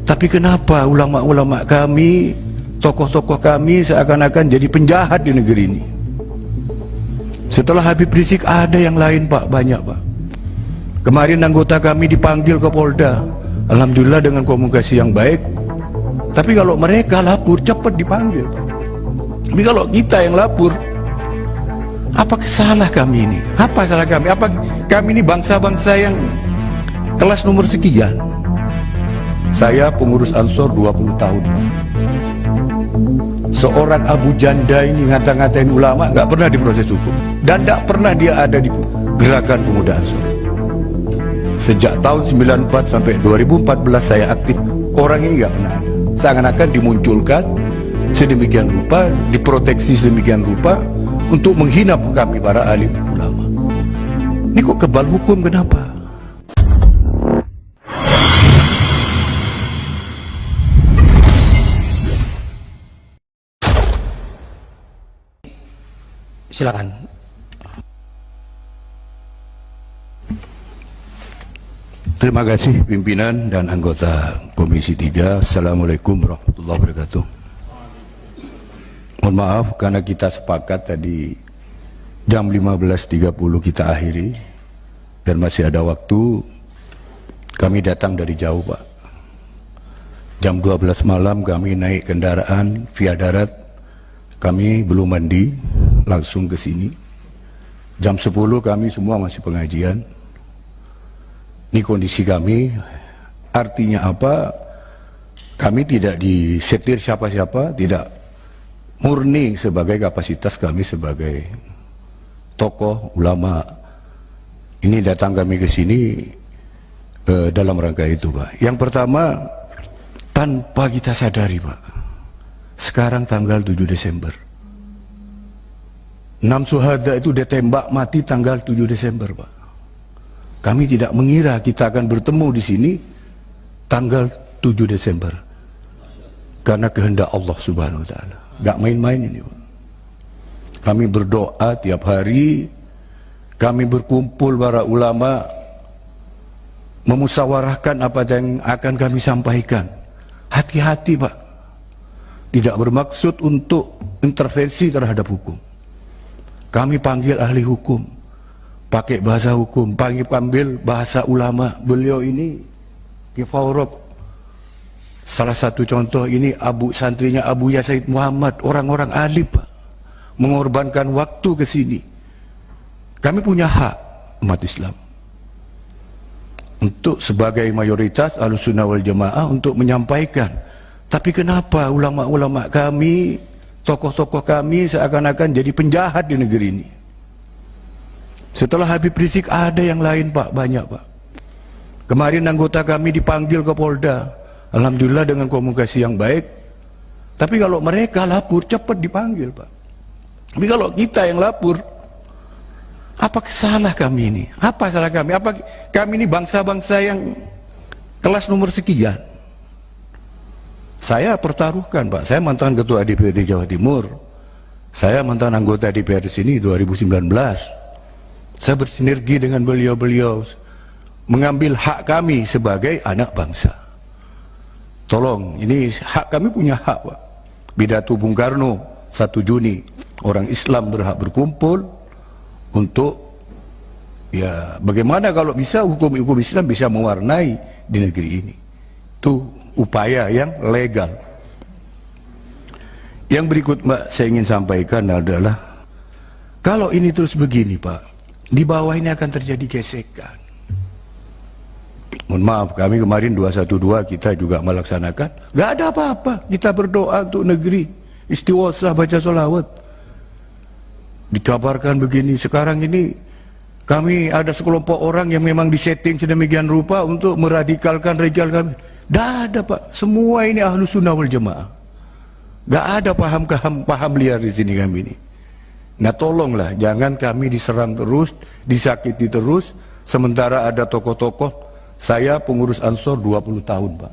Tapi kenapa ulama-ulama kami, tokoh-tokoh kami seakan-akan jadi penjahat di negeri ini? Setelah Habib Rizik ada yang lain Pak, banyak Pak. Kemarin anggota kami dipanggil ke Polda, alhamdulillah dengan komunikasi yang baik. Tapi kalau mereka lapor cepat dipanggil Pak. Tapi kalau kita yang lapor, apa salah kami ini? Apa salah kami? Apa kami ini bangsa-bangsa yang kelas nomor sekian? Saya pengurus Ansor 20 tahun Pak. Seorang Abu Janda ini ngata-ngatain ulama nggak pernah diproses hukum, dan nggak pernah dia ada di gerakan pemuda Ansor. Sejak tahun 94 sampai 2014 saya aktif, orang ini nggak pernah ada. Seakan-akan dimunculkan sedemikian rupa, diproteksi sedemikian rupa untuk menghina kami para alim ulama. Ini kok kebal hukum, kenapa? Silakan. Terima kasih pimpinan dan anggota Komisi 3. Assalamualaikum warahmatullahi wabarakatuh. Mohon maaf karena kita sepakat tadi jam 15.30 kita akhiri, dan masih ada waktu. Kami datang dari jauh Pak. Jam 12 malam kami naik kendaraan via darat. Kami belum mandi, langsung ke sini. Jam 10 kami semua masih pengajian. Ini kondisi kami, artinya apa? Kami tidak disetir siapa-siapa, tidak, murni sebagai kapasitas kami sebagai tokoh ulama. Ini datang kami ke sini dalam rangka itu Pak. Yang pertama, tanpa kita sadari Pak, sekarang tanggal 7 Desember. 6 syuhada itu ditembak mati tanggal 7 Desember Pak. Kami tidak mengira kita akan bertemu di sini tanggal 7 Desember. Karena kehendak Allah Subhanahu wa taala. Gak main-main ini Pak. Kami berdoa tiap hari, kami berkumpul para ulama, memusyawarahkan apa yang akan kami sampaikan. Hati-hati Pak. Tidak bermaksud untuk intervensi terhadap hukum. Kami panggil ahli hukum, pakai bahasa hukum, panggil bahasa ulama. Beliau ini Kifaurok, salah satu contoh ini santrinya Abu Ya Said Muhammad, orang-orang alim Pak, mengorbankan waktu ke sini. Kami punya hak umat Islam untuk sebagai mayoritas Ahlussunnah wal Jamaah untuk menyampaikan. Tapi kenapa ulama-ulama kami, tokoh-tokoh kami seakan-akan jadi penjahat di negeri ini? Setelah Habib Rizik ada yang lain Pak, banyak Pak. Kemarin anggota kami dipanggil ke Polda, alhamdulillah dengan komunikasi yang baik. Tapi kalau mereka lapor cepat dipanggil Pak. Tapi kalau kita yang lapor, apa salah kami ini? Apa salah kami? Apa kami ini bangsa-bangsa yang kelas nomor sekian? Saya pertaruhkan Pak, saya mantan ketua DPRD Jawa Timur, saya mantan anggota DPR di sini 2019. Saya bersinergi dengan beliau-beliau mengambil hak kami sebagai anak bangsa. Tolong, ini hak kami, punya hak Pak. Pidato Bung Karno 1 Juni, orang Islam berhak berkumpul untuk, ya bagaimana kalau bisa hukum-hukum Islam bisa mewarnai di negeri ini. Itu upaya yang legal. Yang berikut Mbak saya ingin sampaikan adalah, kalau ini terus begini Pak, di bawah ini akan terjadi gesekan. Mohon maaf, kami kemarin 212 kita juga melaksanakan, gak ada apa-apa, kita berdoa untuk negeri, istighosah, baca sholawat. Dikabarkan begini, sekarang ini kami ada sekelompok orang yang memang disetting sedemikian rupa untuk meradikalkan rejal kami. Gak ada Pak, semua ini Ahlussunnah wal Jamaah. Gak ada paham liar di sini kami ini. Nah tolonglah, jangan kami diserang terus, disakiti terus, sementara ada tokoh-tokoh. Saya pengurus Ansor 20 tahun Pak.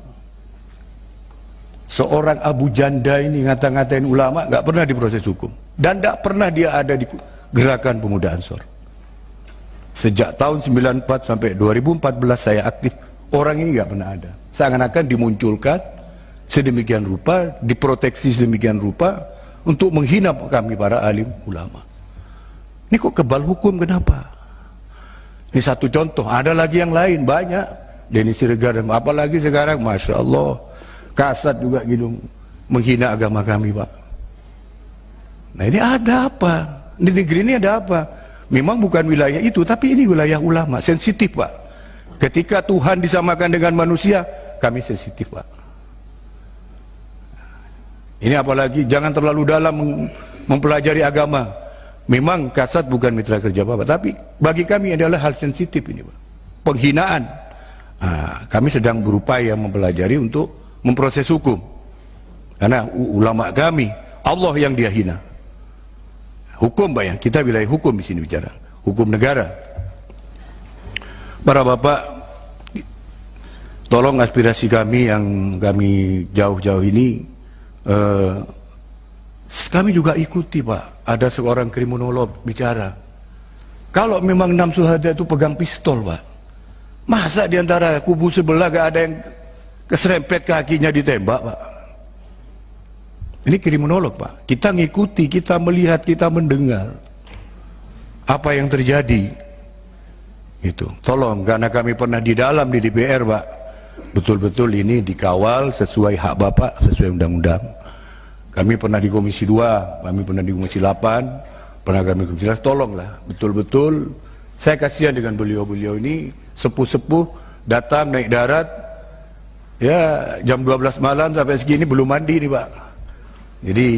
Seorang Abu Janda ini ngata-ngatain ulama, gak pernah diproses hukum, dan gak pernah dia ada di gerakan pemuda Ansor. Sejak tahun 94 sampai 2014 saya aktif, Orang ini nggak pernah ada. Seakan-akan dimunculkan sedemikian rupa, diproteksi sedemikian rupa untuk menghina kami para alim ulama. Ini kok kebal hukum, kenapa? Ini satu contoh, ada lagi yang lain banyak. Denny Siregar, apalagi sekarang, Masya Allah, Kasat juga gitu, menghina agama kami, Pak. Nah ini ada apa? Di negeri ini ada apa? Memang bukan wilayah itu, tapi ini wilayah ulama, sensitif, Pak. Ketika Tuhan disamakan dengan manusia, kami sensitif, Pak. Ini apalagi jangan terlalu dalam mempelajari agama. Memang Kasat bukan mitra kerja Bapak, tapi bagi kami adalah hal sensitif ini, Pak. Penghinaan. Nah, kami sedang berupaya mempelajari untuk memproses hukum. Karena ulama kami, Allah yang dia hina. Hukum, Pak, ya. Kita wilayah hukum di sini bicara. Hukum negara. Para Bapak, tolong aspirasi kami yang kami jauh-jauh ini, kami juga ikuti, Pak. Ada seorang kriminolog bicara, kalau memang 6 syuhada itu pegang pistol, Pak, masa diantara kubu sebelah gak ada yang keserempet kakinya ditembak, Pak? Ini kriminolog, Pak. Kita ngikuti, kita melihat, kita mendengar apa yang terjadi. Itu tolong, karena kami pernah di dalam di DPR, Pak, betul-betul ini dikawal sesuai hak Bapak, sesuai undang-undang. Kami pernah di Komisi 2, kami pernah di Komisi 8, pernah kami Komisi 11, tolonglah, betul-betul, saya kasihan dengan beliau-beliau ini, sepuh-sepuh, datang naik darat, ya jam 12 malam sampai segini belum mandi nih, Pak. Jadi,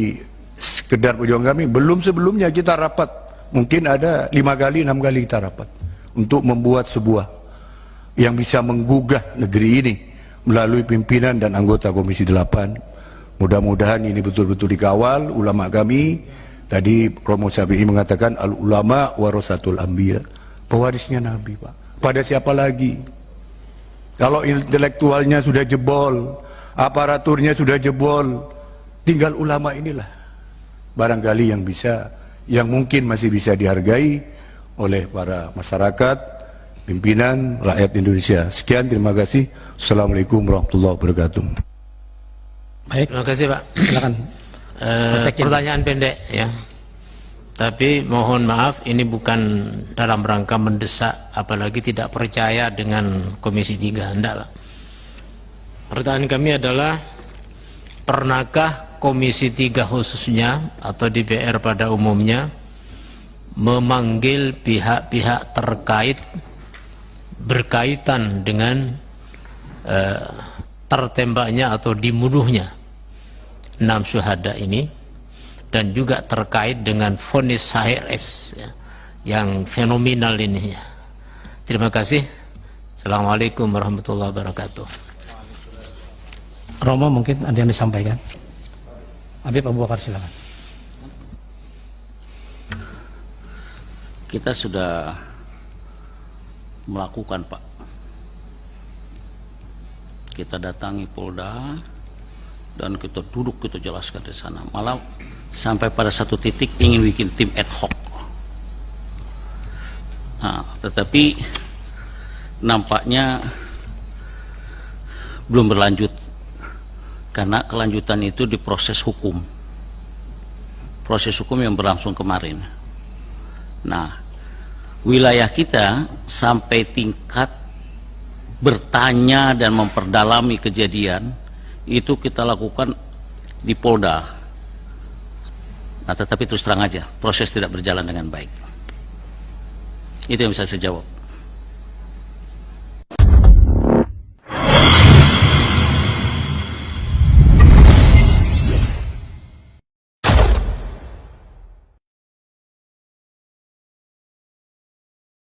sekedar perjuangan kami, belum sebelumnya kita rapat, mungkin ada 5 kali, 6 kali kita rapat, untuk membuat sebuah yang bisa menggugah negeri ini, melalui pimpinan dan anggota Komisi 8, mudah-mudahan ini betul-betul dikawal. Ulama kami tadi Romo Syafi'i mengatakan al ulama warasatul anbiya, pewarisnya Nabi, Pak. Pada siapa lagi? Kalau intelektualnya sudah jebol, aparaturnya sudah jebol, tinggal ulama inilah barangkali yang bisa, yang mungkin masih bisa dihargai oleh para masyarakat, pimpinan, rakyat Indonesia. Sekian, terima kasih. Assalamualaikum warahmatullahi wabarakatuh. Baik, terima kasih, Pak. Silakan. Pertanyaan pendek, ya. Tapi mohon maaf, ini bukan dalam rangka mendesak, apalagi tidak percaya dengan Komisi 3. Enggak, Pak. Pertanyaan kami adalah, pernahkah Komisi 3 khususnya atau DPR pada umumnya memanggil pihak-pihak terkait berkaitan dengan tertembaknya atau dibunuhnya 6 syuhada ini, dan juga terkait dengan vonis HRS, ya, yang fenomenal ini, ya. Terima kasih. Assalamualaikum warahmatullahi wabarakatuh. Romo, mungkin ada yang disampaikan. Habib Abu Bakar, silakan. Kita sudah melakukan, Pak. Kita datangi Polda dan kita duduk, kita jelaskan di sana. Malah sampai pada satu titik ingin bikin tim ad hoc. Nah, tetapi nampaknya belum berlanjut karena kelanjutan itu di proses hukum. Proses hukum yang berlangsung kemarin. Nah, wilayah kita sampai tingkat bertanya dan memperdalami kejadian itu kita lakukan di Polda. Nah, tetapi terus terang aja proses tidak berjalan dengan baik. Itu yang bisa saya jawab.